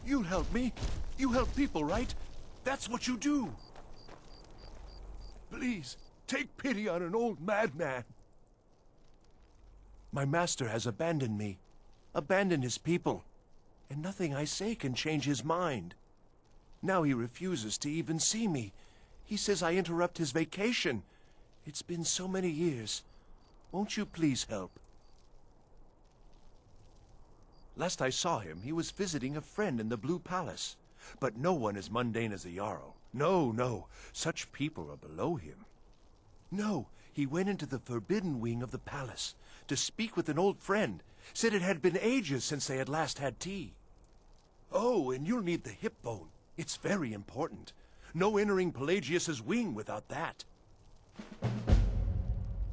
You'll help me. You help people, right? That's what you do. Please, take pity on an old madman. My master has abandoned me, abandoned his people, and nothing I say can change his mind. Now he refuses to even see me. He says I interrupt his vacation. It's been so many years. Won't you please help? Last I saw him, he was visiting a friend in the Blue Palace. But no one as mundane as a Jarl. No, no. Such people are below him. No, he went into the forbidden wing of the palace to speak with an old friend. Said it had been ages since they had last had tea. Oh, and you'll need the hip bone. It's very important. No entering Pelagius's wing without that.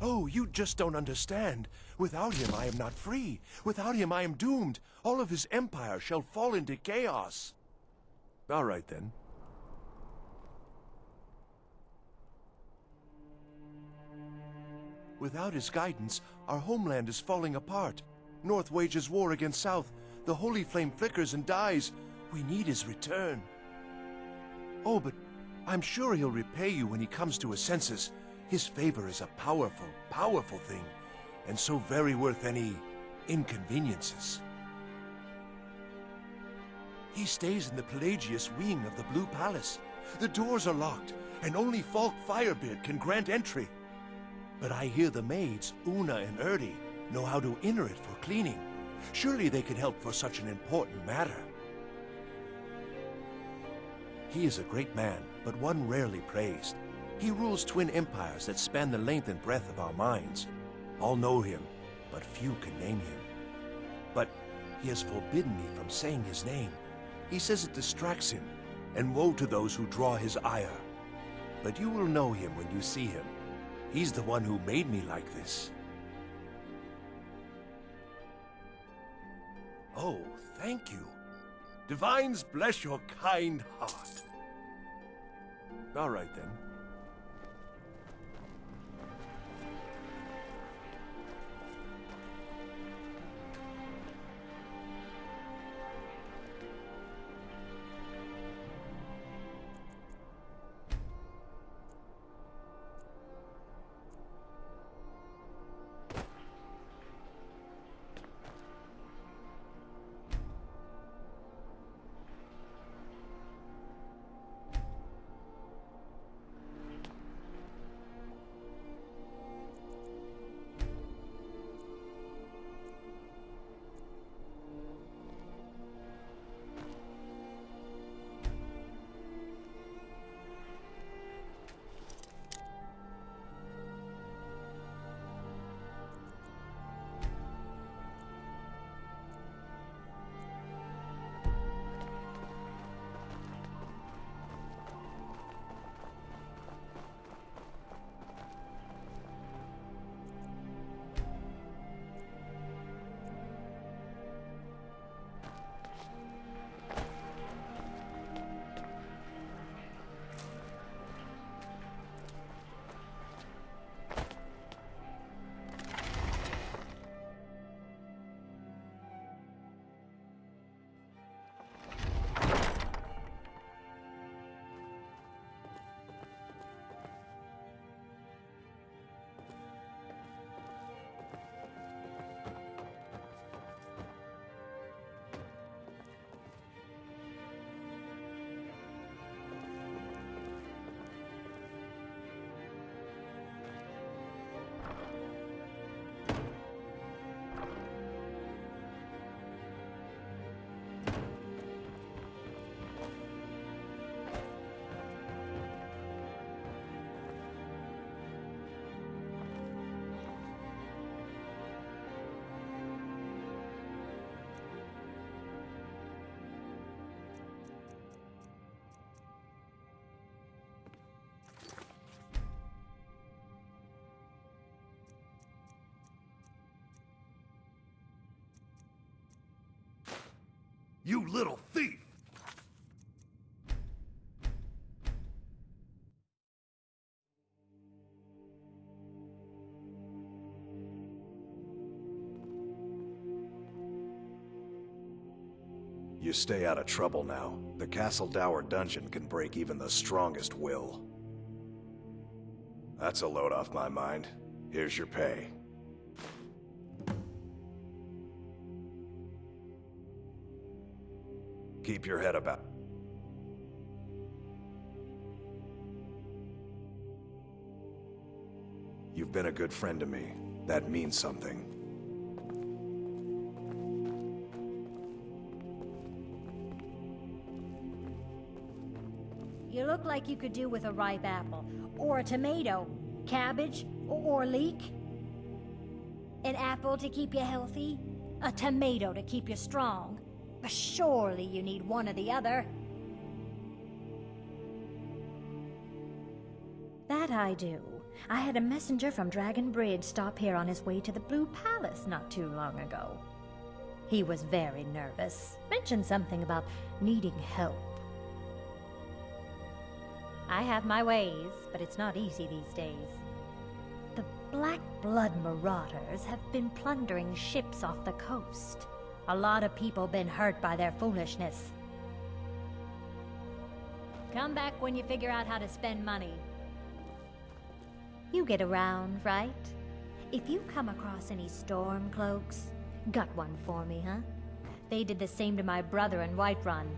Oh, you just don't understand. Without him I am not free. Without him I am doomed. All of his empire shall fall into chaos. All right, then. Without his guidance, our homeland is falling apart. North wages war against South. The holy flame flickers and dies. We need his return. Oh, but I'm sure he'll repay you when he comes to his senses. His favor is a powerful, powerful thing, and so very worth any inconveniences. He stays in the Pelagius wing of the Blue Palace. The doors are locked, and only Falk Firebeard can grant entry. But I hear the maids, Una and Erdi, know how to enter it for cleaning. Surely they could help for such an important matter. He is a great man, but one rarely praised. He rules twin empires that span the length and breadth of our minds. All know him, but few can name him. But he has forbidden me from saying his name. He says it distracts him, and woe to those who draw his ire. But you will know him when you see him. He's the one who made me like this. Oh, thank you. Divines bless your kind heart. All right, then. You little thief! You stay out of trouble now. The Castle Dower dungeon can break even the strongest will. That's a load off my mind. Here's your pay. Keep your head about. You've been a good friend to me. That means something. You look like you could do with a ripe apple, or a tomato, cabbage, or leek. An apple to keep you healthy, a tomato to keep you strong. But surely you need one or the other. That I do. I had a messenger from Dragon Bridge stop here on his way to the Blue Palace not too long ago. He was very nervous. Mentioned something about needing help. I have my ways, but it's not easy these days. The Black Blood Marauders have been plundering ships off the coast. A lot of people been hurt by their foolishness. Come back when you figure out how to spend money. You get around, right? If you come across any storm cloaks, got one for me, huh? They did the same to my brother in Whiterun.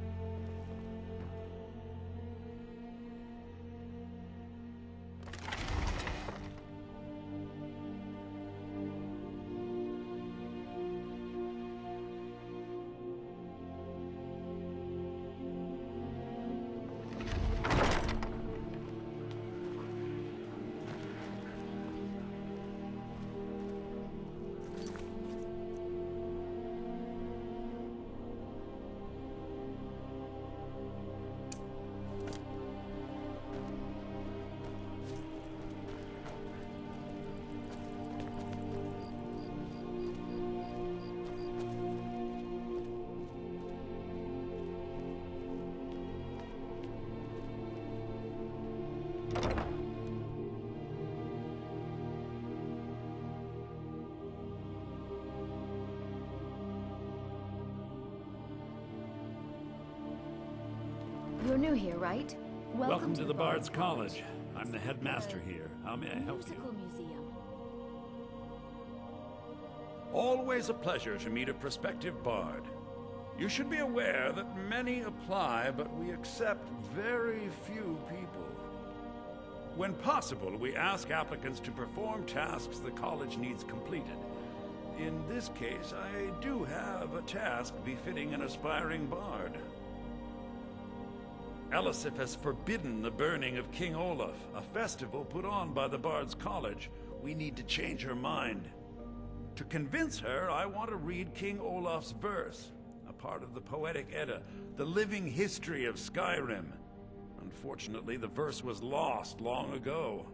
You're new here, right? Welcome to the Bard's College. I'm the headmaster here. How may I help Musical you? Museum. Always a pleasure to meet a prospective bard. You should be aware that many apply, but we accept very few people. When possible, we ask applicants to perform tasks the college needs completed. In this case, I do have a task befitting an aspiring bard. Elisif has forbidden the burning of King Olaf, a festival put on by the Bard's College. We need to change her mind. To convince her, I want to read King Olaf's verse, a part of the Poetic Edda, the living history of Skyrim. Unfortunately, the verse was lost long ago.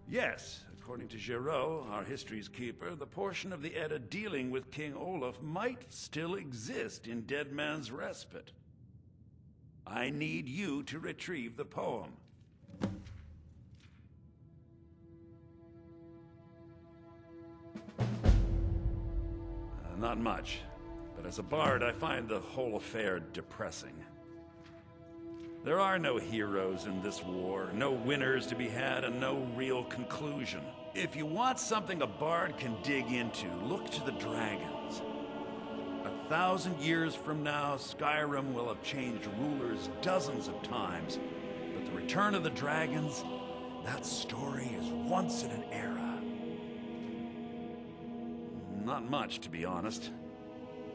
Yes, according to Giraud, our history's keeper, the portion of the Edda dealing with King Olaf might still exist in Dead Man's Respite. I need you to retrieve the poem. Not much, but as a bard, I find the whole affair depressing. There are no heroes in this war, no winners to be had, and no real conclusion. If you want something a bard can dig into, look to the dragons. 1,000 years from now, Skyrim will have changed rulers dozens of times, but the return of the dragons, that story is once in an era. Not much, to be honest.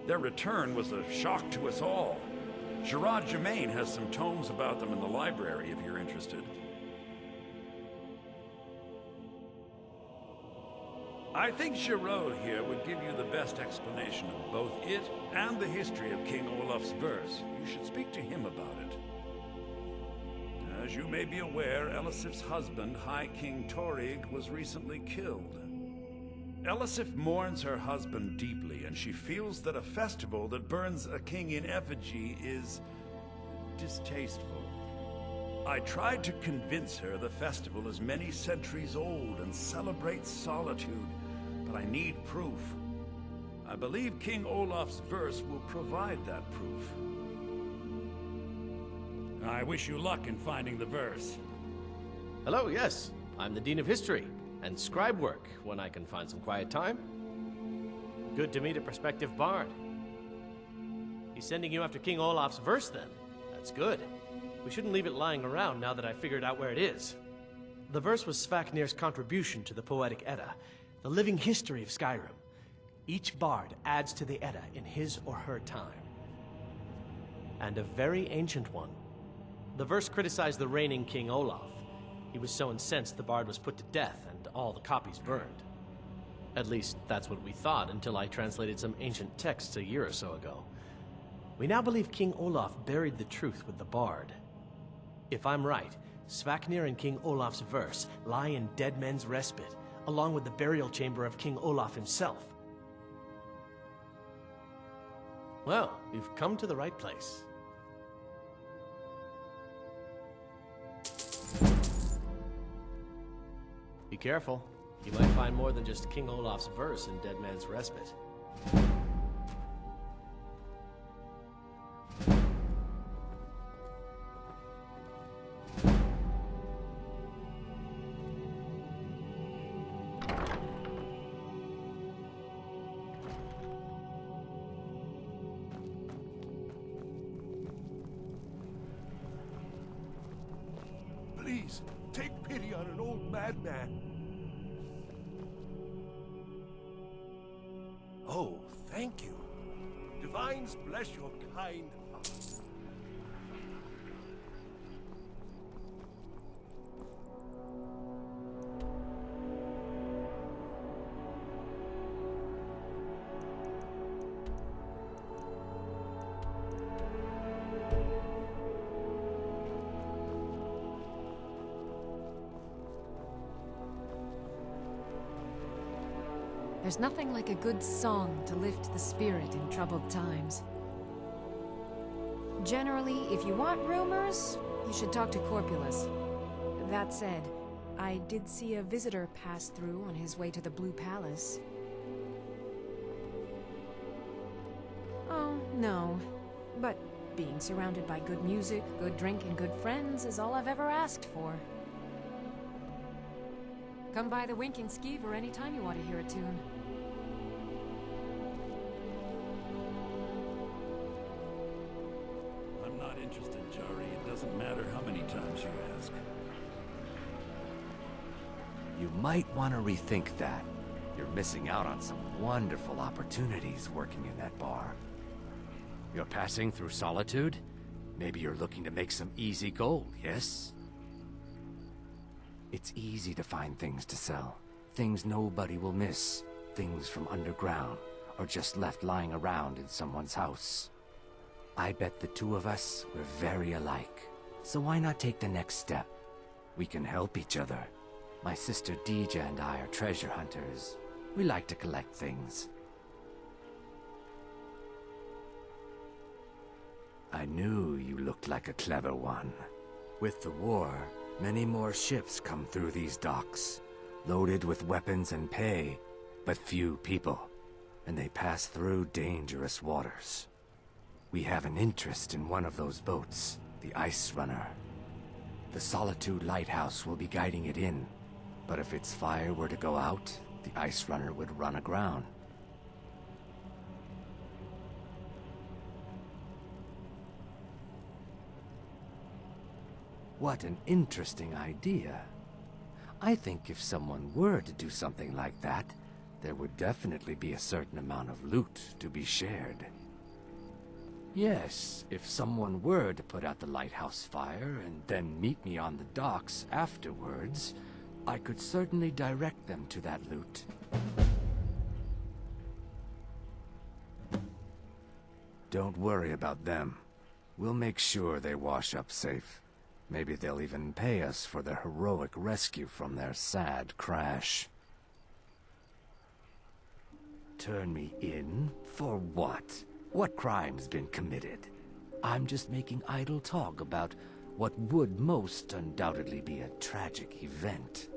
Their return was a shock to us all. Gerard Germain has some tomes about them in the library, if you're interested. I think Giraud here would give you the best explanation of both it and the history of King Olaf's verse. You should speak to him about it. As you may be aware, Elisif's husband, High King Torrig, was recently killed. Elisif mourns her husband deeply, and she feels that a festival that burns a king in effigy is distasteful. I tried to convince her the festival is many centuries old and celebrates solitude, but I need proof. I believe King Olaf's verse will provide that proof. I wish you luck in finding the verse. Hello, yes. I'm the Dean of History, and scribe work when I can find some quiet time. Good to meet a prospective bard. He's sending you after King Olaf's verse, then. That's good. We shouldn't leave it lying around now that I figured out where it is. The verse was Svafnir's contribution to the Poetic Edda, the living history of Skyrim. Each bard adds to the Edda in his or her time. And a very ancient one. The verse criticized the reigning King Olaf. He was so incensed the bard was put to death and all the copies burned. At least, that's what we thought until I translated some ancient texts a year or so ago. We now believe King Olaf buried the truth with the bard. If I'm right, Svafnir and King Olaf's verse lie in Dead Men's Respite, along with the burial chamber of King Olaf himself. Well, we've come to the right place. Be careful. You might find more than just King Olaf's verse in Dead Man's Respite. Please, take pity on an old madman. Oh, thank you. Divines bless your kind heart. There's nothing like a good song to lift the spirit in troubled times. Generally, if you want rumors, you should talk to Corpulus. That said, I did see a visitor pass through on his way to the Blue Palace. Oh, no. But being surrounded by good music, good drink, and good friends is all I've ever asked for. Come by the Winking Skeever anytime you want to hear a tune. I'm not interested, Jari. It doesn't matter how many times you ask. You might want to rethink that. You're missing out on some wonderful opportunities working in that bar. You're passing through Solitude? Maybe you're looking to make some easy gold, yes? It's easy to find things to sell. Things nobody will miss. Things from underground, or just left lying around in someone's house. I bet the two of us were very alike. So why not take the next step? We can help each other. My sister Dija and I are treasure hunters. We like to collect things. I knew you looked like a clever one. With the war, many more ships come through these docks, loaded with weapons and pay, but few people, and they pass through dangerous waters. We have an interest in one of those boats, the Ice Runner. The Solitude Lighthouse will be guiding it in, but if its fire were to go out, the Ice Runner would run aground. What an interesting idea. I think if someone were to do something like that, there would definitely be a certain amount of loot to be shared. Yes, if someone were to put out the lighthouse fire and then meet me on the docks afterwards, I could certainly direct them to that loot. Don't worry about them. We'll make sure they wash up safe. Maybe they'll even pay us for their heroic rescue from their sad crash. Turn me in? For what? What crime's been committed? I'm just making idle talk about what would most undoubtedly be a tragic event.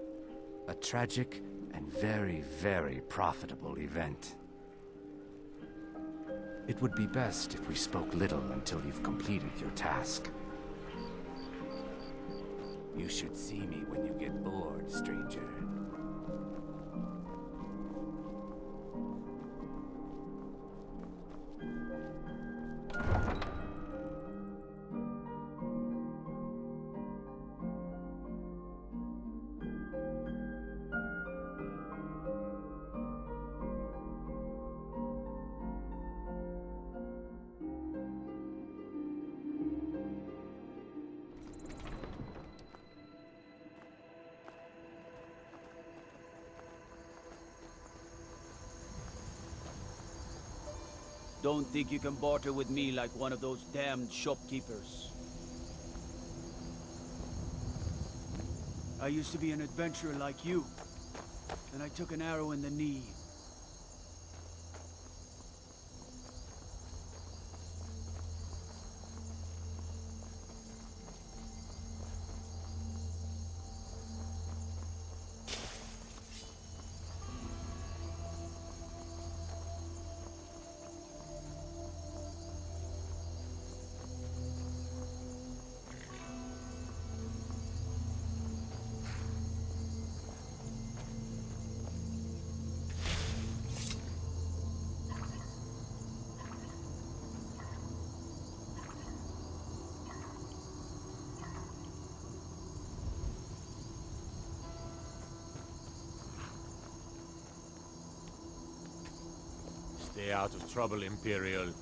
A tragic and very, very profitable event. It would be best if we spoke little until you've completed your task. You should see me when you get bored, stranger. Don't think you can barter with me like one of those damned shopkeepers. I used to be an adventurer like you. Then I took an arrow in the knee. Stay out of trouble, Imperial.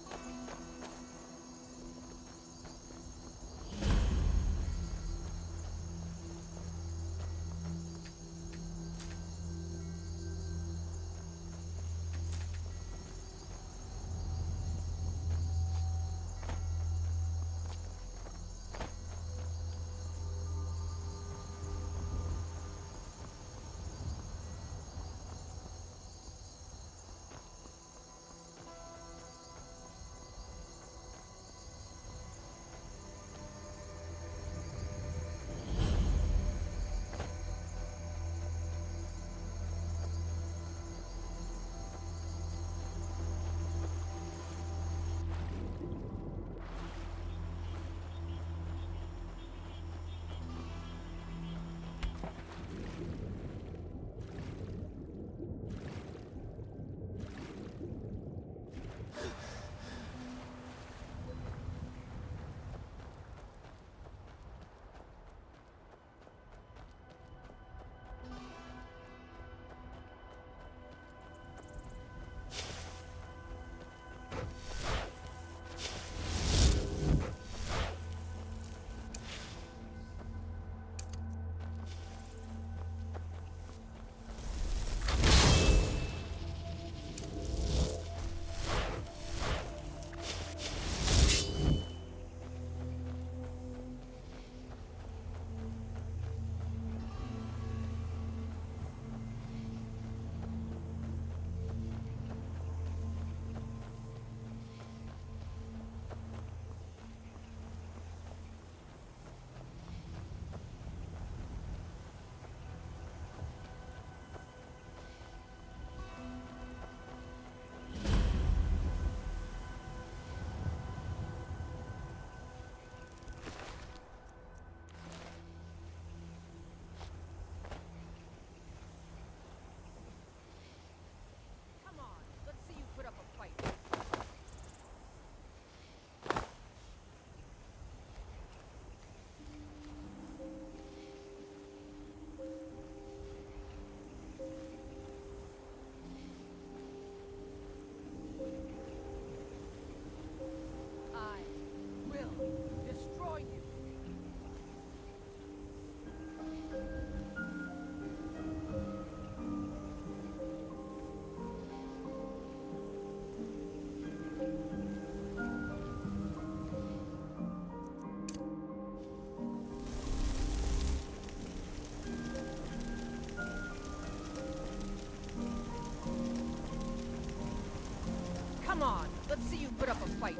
Come on, let's see you put up a fight.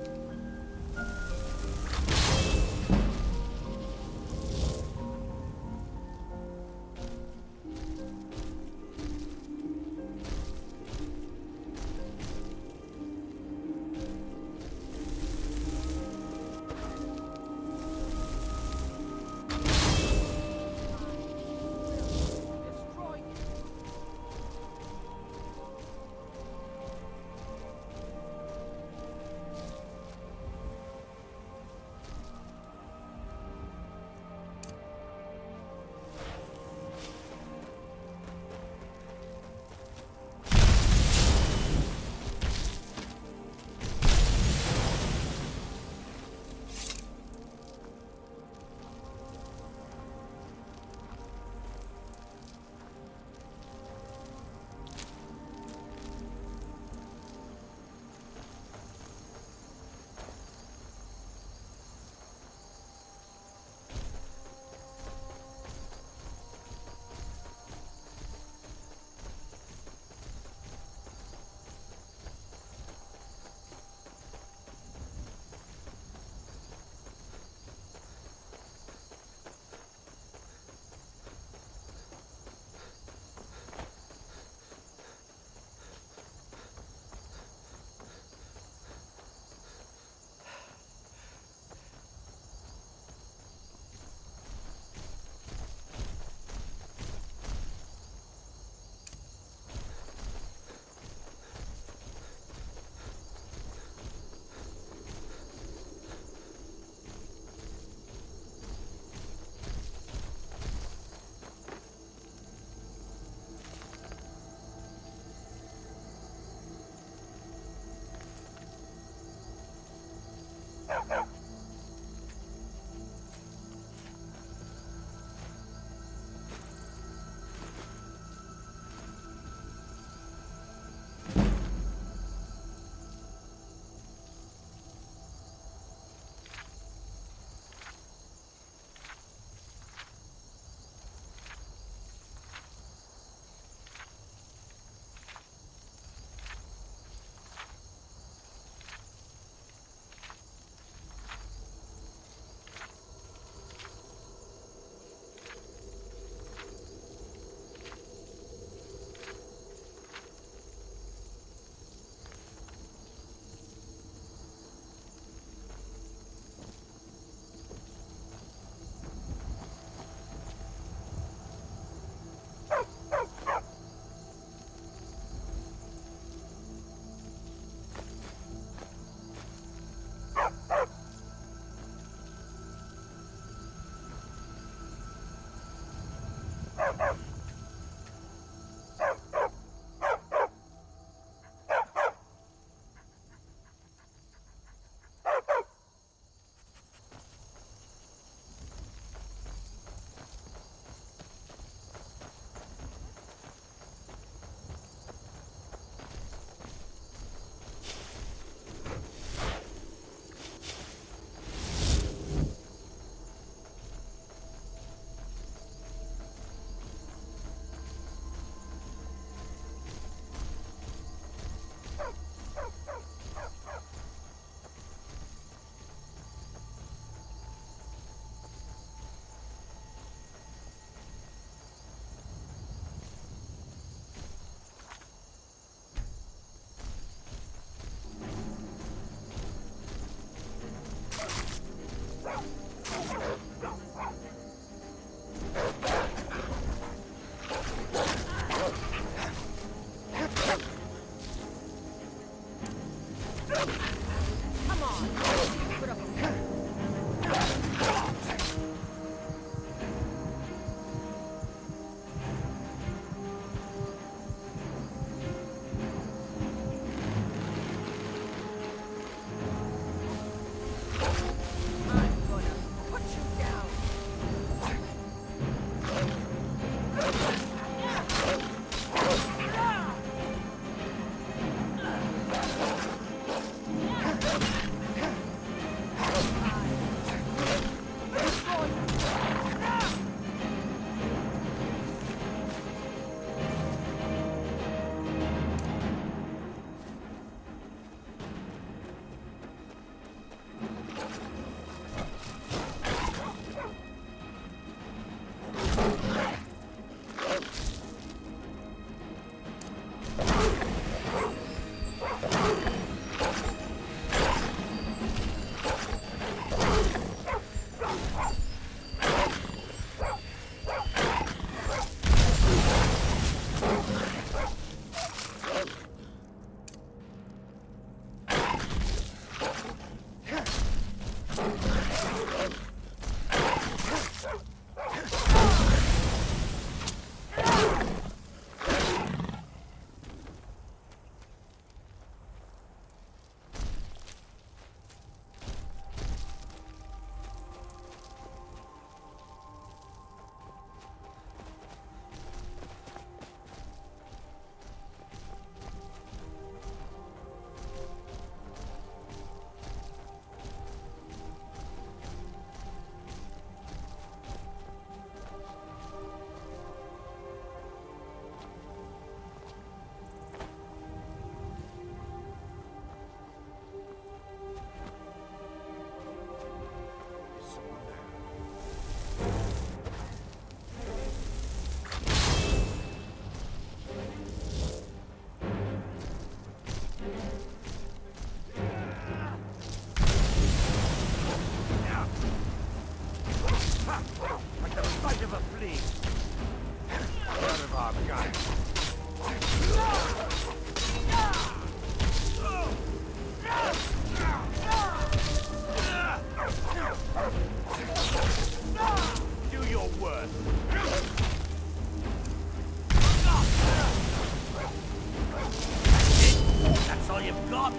Come on. Let's see you put up a fight. I'm gonna put you down. Like the bite of a flea. Out of our guard. Do your worst. That's all you've got?